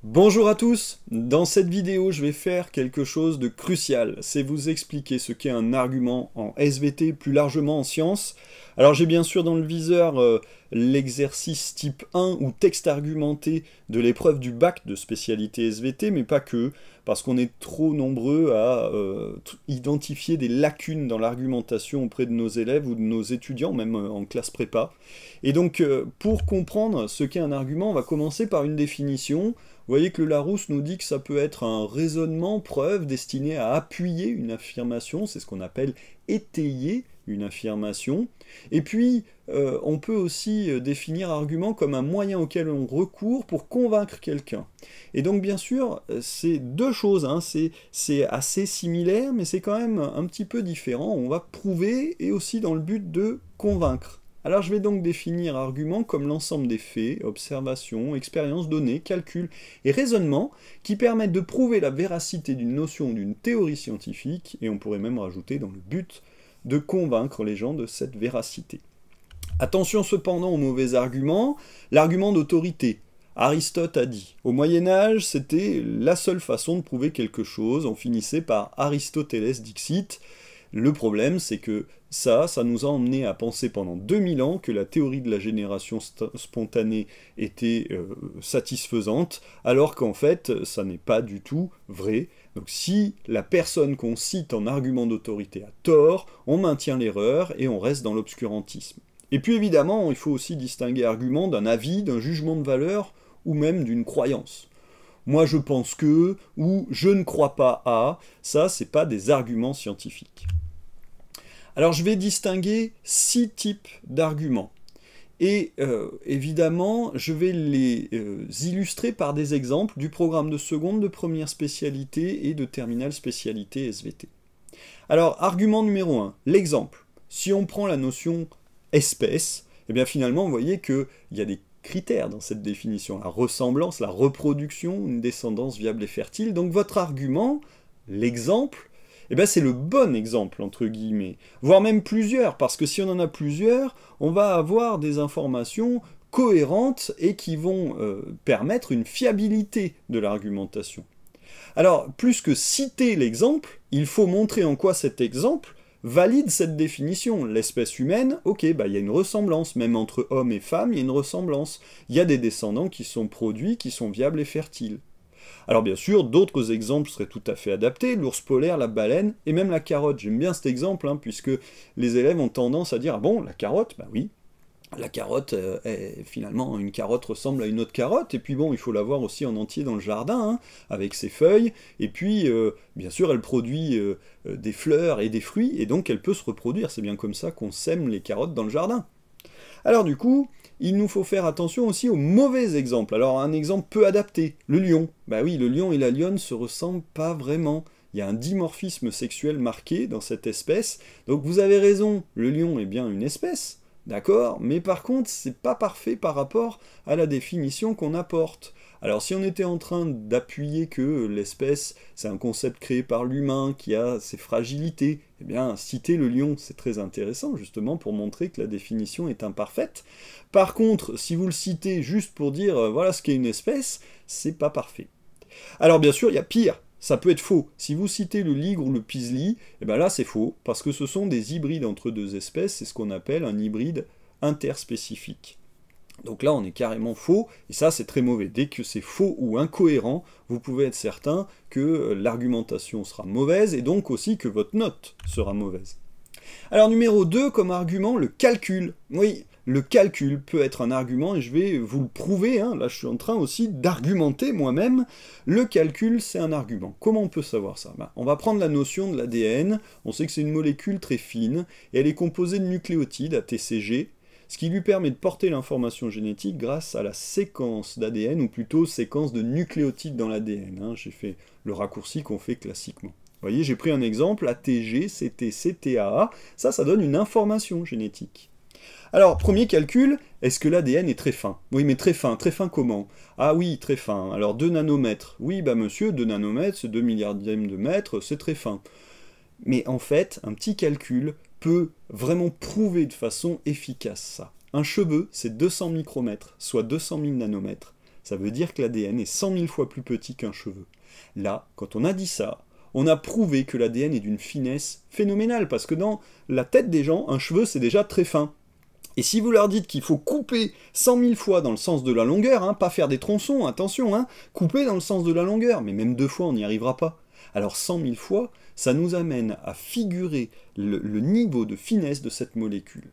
Bonjour à tous, dans cette vidéo je vais faire quelque chose de crucial, c'est vous expliquer ce qu'est un argument en SVT, plus largement en sciences. Alors j'ai bien sûr dans le viseur l'exercice type 1 ou texte argumenté de l'épreuve du bac de spécialité SVT, mais pas que, parce qu'on est trop nombreux à identifier des lacunes dans l'argumentation auprès de nos élèves ou de nos étudiants, même en classe prépa. Et donc pour comprendre ce qu'est un argument, on va commencer par une définition. Vous voyez que le Larousse nous dit que ça peut être un raisonnement, preuve, destiné à appuyer une affirmation, c'est ce qu'on appelle étayer une affirmation. Et puis, on peut aussi définir argument comme un moyen auquel on recourt pour convaincre quelqu'un. Et donc, bien sûr, c'est deux choses, hein, c'est assez similaire, mais c'est quand même un petit peu différent. On va prouver et aussi dans le but de convaincre. Alors je vais donc définir argument comme l'ensemble des faits, observations, expériences, données, calculs et raisonnements qui permettent de prouver la véracité d'une notion ou d'une théorie scientifique, et on pourrait même rajouter dans le but de convaincre les gens de cette véracité. Attention cependant aux mauvais arguments, l'argument d'autorité. Aristote a dit, au Moyen-Âge, c'était la seule façon de prouver quelque chose, on finissait par Aristoteles dixit. Le problème, c'est que ça nous a emmené à penser pendant 2000 ans que la théorie de la génération spontanée était satisfaisante, alors qu'en fait, ça n'est pas du tout vrai. Donc si la personne qu'on cite en argument d'autorité a tort, on maintient l'erreur et on reste dans l'obscurantisme. Et puis évidemment, il faut aussi distinguer argument d'un avis, d'un jugement de valeur, ou même d'une croyance. Moi je pense que, ou je ne crois pas à, ça c'est pas des arguments scientifiques. Alors je vais distinguer 6 types d'arguments. Et évidemment, je vais les illustrer par des exemples du programme de seconde, de première spécialité et de terminale spécialité SVT. Alors, argument numéro 1, l'exemple. Si on prend la notion espèce, eh bien finalement, vous voyez qu'il y a des critères dans cette définition. La ressemblance, la reproduction, une descendance viable et fertile. Donc votre argument, l'exemple, eh bien c'est le bon exemple, entre guillemets, voire même plusieurs, parce que si on en a plusieurs, on va avoir des informations cohérentes et qui vont permettre une fiabilité de l'argumentation. Alors, plus que citer l'exemple, il faut montrer en quoi cet exemple valide cette définition. L'espèce humaine, ok, bah, il y a une ressemblance, même entre hommes et femmes, il y a une ressemblance. Il y a des descendants qui sont produits, qui sont viables et fertiles. Alors bien sûr, d'autres exemples seraient tout à fait adaptés, l'ours polaire, la baleine, et même la carotte. J'aime bien cet exemple, hein, puisque les élèves ont tendance à dire « Ah bon, la carotte ?» Bah oui, la carotte, finalement, une carotte ressemble à une autre carotte, et puis bon, il faut la voir aussi en entier dans le jardin, hein, avec ses feuilles, et puis, bien sûr, elle produit des fleurs et des fruits, et donc elle peut se reproduire. C'est bien comme ça qu'on sème les carottes dans le jardin. Alors du coup, il nous faut faire attention aussi aux mauvais exemples. Alors un exemple peu adapté, le lion. Bah oui, le lion et la lionne se ressemblent pas vraiment. Il y a un dimorphisme sexuel marqué dans cette espèce. Donc vous avez raison, le lion est bien une espèce, d'accord, mais par contre, c'est pas parfait par rapport à la définition qu'on apporte. Alors si on était en train d'appuyer que l'espèce, c'est un concept créé par l'humain qui a ses fragilités, eh bien citer le lion, c'est très intéressant justement pour montrer que la définition est imparfaite. Par contre, si vous le citez juste pour dire voilà ce qu'est une espèce, c'est pas parfait. Alors bien sûr, il y a pire. Ça peut être faux. Si vous citez le ligre ou le pisli, eh ben là c'est faux, parce que ce sont des hybrides entre deux espèces, c'est ce qu'on appelle un hybride interspécifique. Donc là, on est carrément faux, et ça, c'est très mauvais. Dès que c'est faux ou incohérent, vous pouvez être certain que l'argumentation sera mauvaise, et donc aussi que votre note sera mauvaise. Alors, numéro 2, comme argument, le calcul. Oui, le calcul peut être un argument, et je vais vous le prouver, hein. Là, je suis en train aussi d'argumenter moi-même. Le calcul, c'est un argument. Comment on peut savoir ça? On va prendre la notion de l'ADN, on sait que c'est une molécule très fine, et elle est composée de nucléotides, ATCG, ce qui lui permet de porter l'information génétique grâce à la séquence d'ADN, ou plutôt séquence de nucléotides dans l'ADN. Hein. J'ai fait le raccourci qu'on fait classiquement. Vous voyez, j'ai pris un exemple, ATG, CT, CTAA, ça donne une information génétique. Alors, premier calcul, est-ce que l'ADN est très fin? Oui, mais très fin comment? Ah oui, très fin. Alors, 2 nanomètres. Oui, bah monsieur, 2 nanomètres, c'est 2 milliardièmes de mètre, c'est très fin. Mais en fait, un petit calcul peut vraiment prouver de façon efficace ça. Un cheveu, c'est 200 micromètres, soit 200 000 nanomètres. Ça veut dire que l'ADN est 100 000 fois plus petit qu'un cheveu. Là, quand on a dit ça, on a prouvé que l'ADN est d'une finesse phénoménale, parce que dans la tête des gens, un cheveu c'est déjà très fin. Et si vous leur dites qu'il faut couper 100 000 fois dans le sens de la longueur, hein, pas faire des tronçons, attention, hein, couper dans le sens de la longueur, mais même 2 fois on n'y arrivera pas. Alors 100 000 fois, ça nous amène à figurer le niveau de finesse de cette molécule.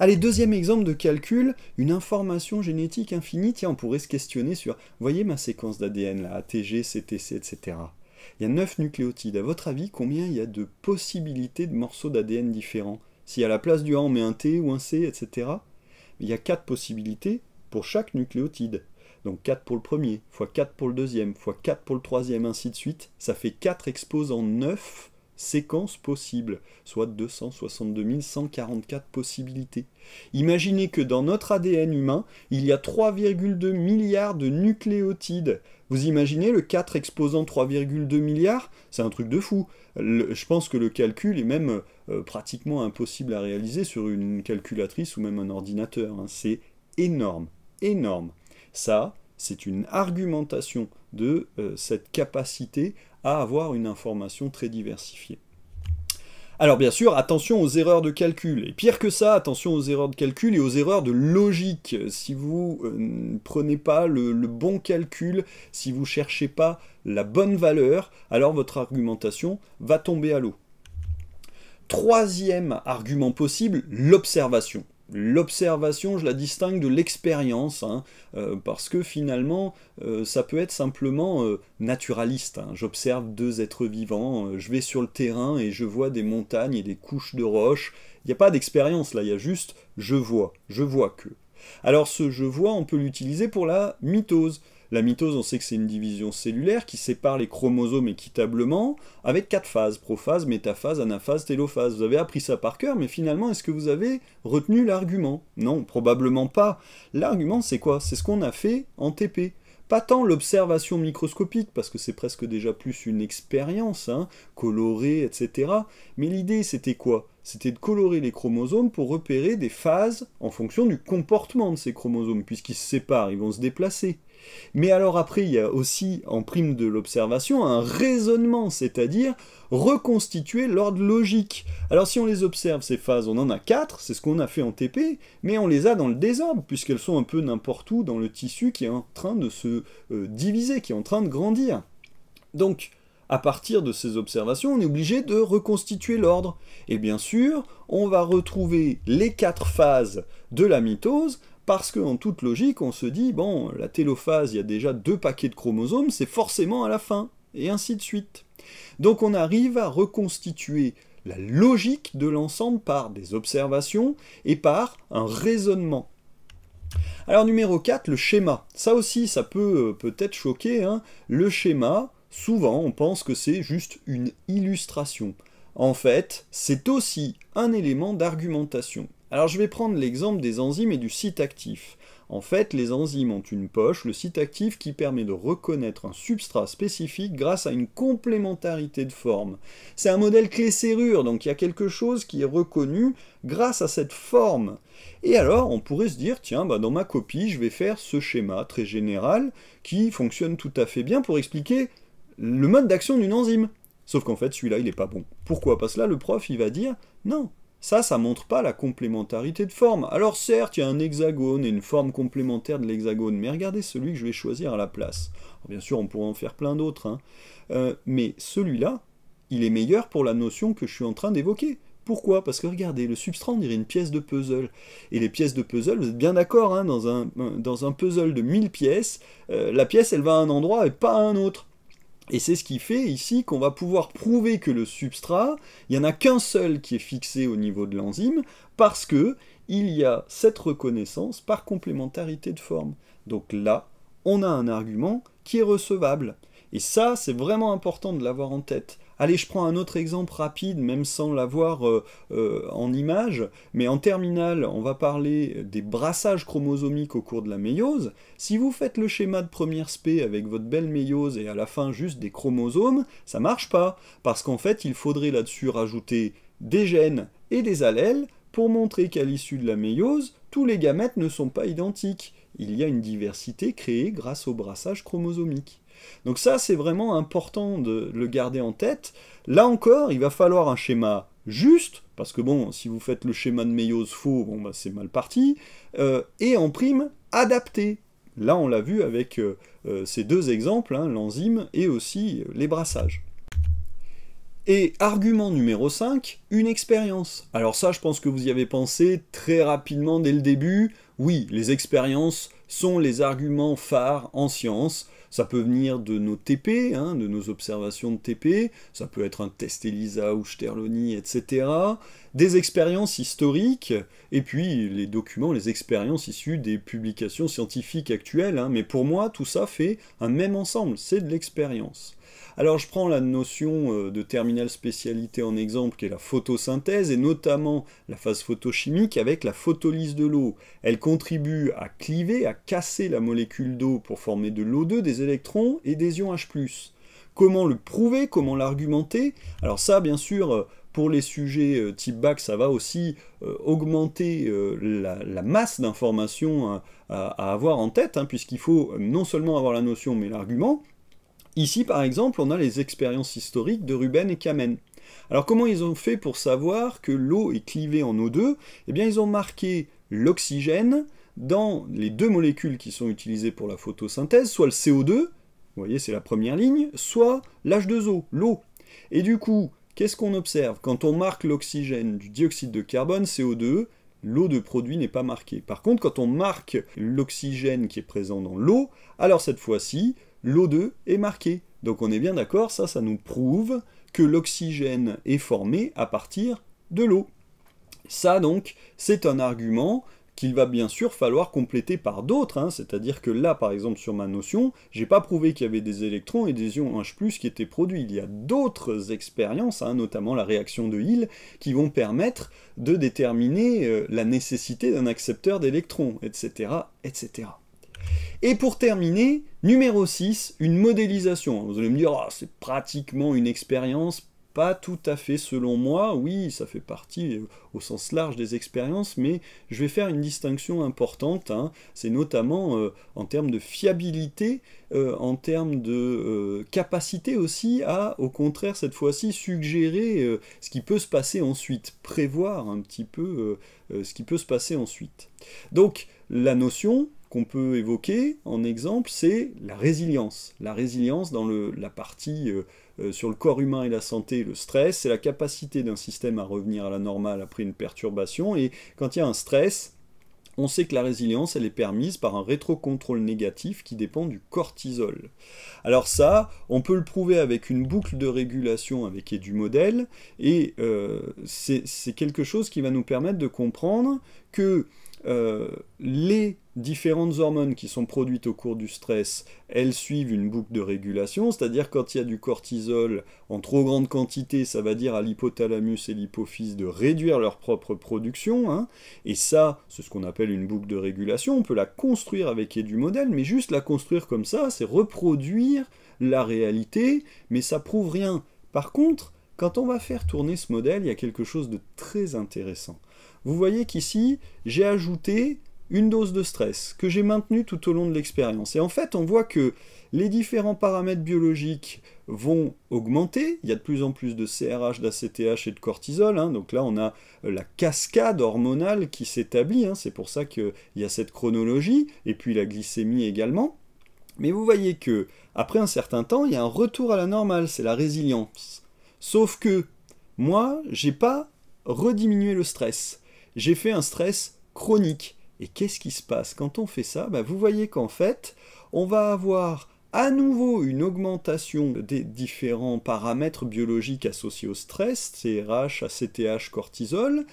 Allez, deuxième exemple de calcul, une information génétique infinie. Tiens, on pourrait se questionner sur, voyez ma séquence d'ADN, là, ATG, CTC, etc. Il y a 9 nucléotides. À votre avis, combien il y a de possibilités de morceaux d'ADN différents? Si à la place du A, on met un T ou un C, etc. Il y a 4 possibilités pour chaque nucléotide. Donc 4 pour le premier, fois 4 pour le deuxième, fois 4 pour le troisième, ainsi de suite. Ça fait 4 exposant 9 séquences possibles, soit 262 144 possibilités. Imaginez que dans notre ADN humain, il y a 3,2 milliards de nucléotides. Vous imaginez le 4 exposant 3,2 milliards? C'est un truc de fou. Je pense que le calcul est même pratiquement impossible à réaliser sur une calculatrice ou même un ordinateur. Hein. C'est énorme, énorme. Ça, c'est une argumentation de cette capacité à avoir une information très diversifiée. Alors bien sûr, attention aux erreurs de calcul. Et pire que ça, attention aux erreurs de calcul et aux erreurs de logique. Si vous ne prenez pas le bon calcul, si vous ne cherchez pas la bonne valeur, alors votre argumentation va tomber à l'eau. Troisième argument possible, l'observation. L'observation, je la distingue de l'expérience, hein, parce que finalement, ça peut être simplement naturaliste. Hein. J'observe 2 êtres vivants, je vais sur le terrain et je vois des montagnes et des couches de roches. Il n'y a pas d'expérience là, il y a juste je vois que. Alors ce je vois, on peut l'utiliser pour la mitose. La mitose, on sait que c'est une division cellulaire qui sépare les chromosomes équitablement avec 4 phases, prophase, métaphase, anaphase, télophase. Vous avez appris ça par cœur, mais finalement, est-ce que vous avez retenu l'argument? Non, probablement pas. L'argument, c'est quoi? C'est ce qu'on a fait en TP. Pas tant l'observation microscopique, parce que c'est presque déjà plus une expérience, hein, colorée, etc. Mais l'idée, c'était quoi? C'était de colorer les chromosomes pour repérer des phases en fonction du comportement de ces chromosomes, puisqu'ils se séparent, ils vont se déplacer. Mais alors après, il y a aussi, en prime de l'observation, un raisonnement, c'est-à-dire reconstituer l'ordre logique. Alors si on les observe, ces phases, on en a 4, c'est ce qu'on a fait en TP, mais on les a dans le désordre, puisqu'elles sont un peu n'importe où dans le tissu qui est en train de se diviser, qui est en train de grandir. Donc, à partir de ces observations, on est obligé de reconstituer l'ordre. Et bien sûr, on va retrouver les 4 phases de la mitose, parce qu'en toute logique, on se dit, bon, la télophase, il y a déjà 2 paquets de chromosomes, c'est forcément à la fin, et ainsi de suite. Donc on arrive à reconstituer la logique de l'ensemble par des observations et par un raisonnement. Alors numéro 4, le schéma. Ça aussi, ça peut peut-être choquer, hein. Le schéma, souvent, on pense que c'est juste une illustration. En fait, c'est aussi un élément d'argumentation. Alors je vais prendre l'exemple des enzymes et du site actif. En fait, les enzymes ont une poche, le site actif, qui permet de reconnaître un substrat spécifique grâce à une complémentarité de forme. C'est un modèle clé-serrure, donc il y a quelque chose qui est reconnu grâce à cette forme. Et alors, on pourrait se dire, tiens, bah, dans ma copie, je vais faire ce schéma très général qui fonctionne tout à fait bien pour expliquer le mode d'action d'une enzyme. Sauf qu'en fait, celui-là, il n'est pas bon. Pourquoi? Parce que là, le prof, il va dire, non, ça montre pas la complémentarité de forme. Alors certes, il y a un hexagone et une forme complémentaire de l'hexagone, mais regardez celui que je vais choisir à la place. Alors, bien sûr, on pourrait en faire plein d'autres, hein. Mais celui-là, il est meilleur pour la notion que je suis en train d'évoquer. Pourquoi? Parce que regardez, le substrat, on dirait une pièce de puzzle. Et les pièces de puzzle, vous êtes bien d'accord, hein, dans un puzzle de 1000 pièces, la pièce, elle va à un endroit et pas à un autre. Et c'est ce qui fait ici qu'on va pouvoir prouver que le substrat, il n'y en a qu'un seul qui est fixé au niveau de l'enzyme, parce que il y a cette reconnaissance par complémentarité de forme. Donc là, on a un argument qui est recevable. Et ça, c'est vraiment important de l'avoir en tête. Allez, je prends un autre exemple rapide, même sans l'avoir en image, mais en terminale, on va parler des brassages chromosomiques au cours de la méiose. Si vous faites le schéma de première spé avec votre belle méiose et à la fin juste des chromosomes, ça marche pas, parce qu'en fait, il faudrait là-dessus rajouter des gènes et des allèles pour montrer qu'à l'issue de la méiose, tous les gamètes ne sont pas identiques. il y a une diversité créée grâce au brassage chromosomique. Donc ça, c'est vraiment important de le garder en tête. Là encore, il va falloir un schéma juste, parce que bon, si vous faites le schéma de méiose faux, bon, bah, c'est mal parti, et en prime, adapté. Là, on l'a vu avec ces deux exemples, hein, l'enzyme et aussi les brassages. Et argument numéro 5, une expérience. Alors ça, je pense que vous y avez pensé très rapidement dès le début. Oui, les expériences sont les arguments phares en science. Ça peut venir de nos TP, hein, de nos observations de TP, ça peut être un test ELISA ou Sterloni, etc. Des expériences historiques, et puis les documents, les expériences issues des publications scientifiques actuelles. Hein. Mais pour moi, tout ça fait un même ensemble, c'est de l'expérience. Alors je prends la notion de terminale spécialité en exemple, qui est la photosynthèse, et notamment la phase photochimique avec la photolyse de l'eau. Elle contribue à cliver, à casser la molécule d'eau pour former de l'O2, des électrons et des ions H+. Comment le prouver, comment l'argumenter? Alors ça, bien sûr, pour les sujets type bac, ça va aussi augmenter la masse d'informations à avoir en tête, hein, puisqu'il faut non seulement avoir la notion, mais l'argument. Ici, par exemple, on a les expériences historiques de Ruben et Kamen. Alors comment ils ont fait pour savoir que l'eau est clivée en O2? Eh bien, ils ont marqué l'oxygène dans les deux molécules qui sont utilisées pour la photosynthèse, soit le CO2, vous voyez, c'est la première ligne, soit l'H2O, l'eau. Et du coup, qu'est-ce qu'on observe? Quand on marque l'oxygène du dioxyde de carbone, CO2, l'eau de produit n'est pas marquée. Par contre, quand on marque l'oxygène qui est présent dans l'eau, alors cette fois-ci, l'O2 est marqué. Donc on est bien d'accord, ça nous prouve que l'oxygène est formé à partir de l'eau. Ça donc, c'est un argument qu'il va bien sûr falloir compléter par d'autres, hein. C'est-à-dire que là, par exemple, sur ma notion, j'ai pas prouvé qu'il y avait des électrons et des ions H+, qui étaient produits. Il y a d'autres expériences, hein, notamment la réaction de Hill, qui vont permettre de déterminer la nécessité d'un accepteur d'électrons, etc., etc. Et pour terminer, numéro 6, une modélisation. Vous allez me dire, oh, c'est pratiquement une expérience. Pas tout à fait selon moi, oui, ça fait partie au sens large des expériences, mais je vais faire une distinction importante, hein. C'est notamment en termes de fiabilité, en termes de capacité aussi à, au contraire, cette fois-ci, suggérer ce qui peut se passer ensuite, prévoir un petit peu ce qui peut se passer ensuite. Donc, la notion qu'on peut évoquer en exemple, c'est la résilience. La résilience dans la partie sur le corps humain et la santé, le stress, c'est la capacité d'un système à revenir à la normale après une perturbation, et quand il y a un stress, on sait que la résilience, elle est permise par un rétrocontrôle négatif qui dépend du cortisol. Alors ça, on peut le prouver avec une boucle de régulation avec EduModel, et c'est quelque chose qui va nous permettre de comprendre que les différentes hormones qui sont produites au cours du stress, elles suivent une boucle de régulation, c'est-à-dire quand il y a du cortisol en trop grande quantité, ça va dire à l'hypothalamus et l'hypophyse de réduire leur propre production, hein, et ça, c'est ce qu'on appelle une boucle de régulation. On peut la construire avec EduModel, mais juste la construire comme ça, c'est reproduire la réalité, mais ça prouve rien. Par contre, quand on va faire tourner ce modèle, il y a quelque chose de très intéressant. Vous voyez qu'ici, j'ai ajouté une dose de stress que j'ai maintenue tout au long de l'expérience. Et en fait, on voit que les différents paramètres biologiques vont augmenter. Il y a de plus en plus de CRH, d'ACTH et de cortisol, hein. Donc là, on a la cascade hormonale qui s'établit, hein. C'est pour ça qu'il y a cette chronologie, et puis la glycémie également. Mais vous voyez que après un certain temps, il y a un retour à la normale, c'est la résilience. Sauf que moi, j'ai pas rediminué le stress. J'ai fait un stress chronique. Et qu'est-ce qui se passe quand on fait ça? Vous voyez qu'en fait, on va avoir à nouveau une augmentation des différents paramètres biologiques associés au stress, CRH, ACTH, cortisol,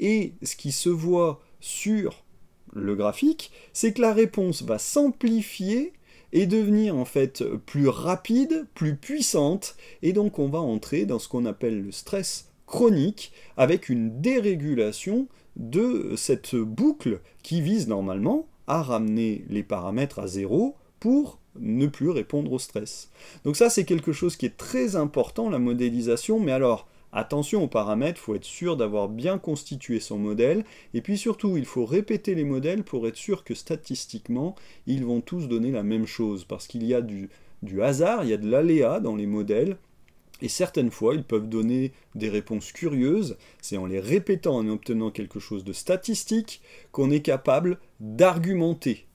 et ce qui se voit sur le graphique, c'est que la réponse va s'amplifier et devenir en fait plus rapide, plus puissante, et donc on va entrer dans ce qu'on appelle le stress chronique, avec une dérégulation de cette boucle qui vise normalement à ramener les paramètres à zéro pour ne plus répondre au stress. Donc ça, c'est quelque chose qui est très important, la modélisation, mais alors, Attention aux paramètres, il faut être sûr d'avoir bien constitué son modèle, et puis surtout, il faut répéter les modèles pour être sûr que statistiquement, ils vont tous donner la même chose, parce qu'il y a du hasard, il y a de l'aléa dans les modèles, et certaines fois, ils peuvent donner des réponses curieuses. C'est en les répétant, en obtenant quelque chose de statistique, qu'on est capable d'argumenter.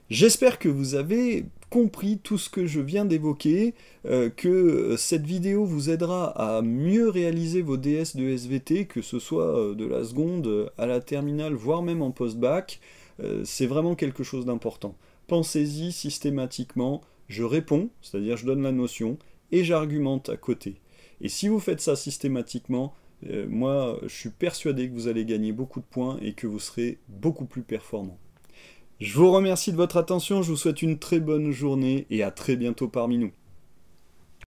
J'espère que vous avez compris tout ce que je viens d'évoquer, que cette vidéo vous aidera à mieux réaliser vos DS de SVT, que ce soit de la seconde à la terminale, voire même en post-bac. C'est vraiment quelque chose d'important. Pensez-y systématiquement, je réponds, c'est-à-dire je donne la notion, et j'argumente à côté. Et si vous faites ça systématiquement, moi je suis persuadé que vous allez gagner beaucoup de points et que vous serez beaucoup plus performant. Je vous remercie de votre attention, je vous souhaite une très bonne journée et à très bientôt parmi nous.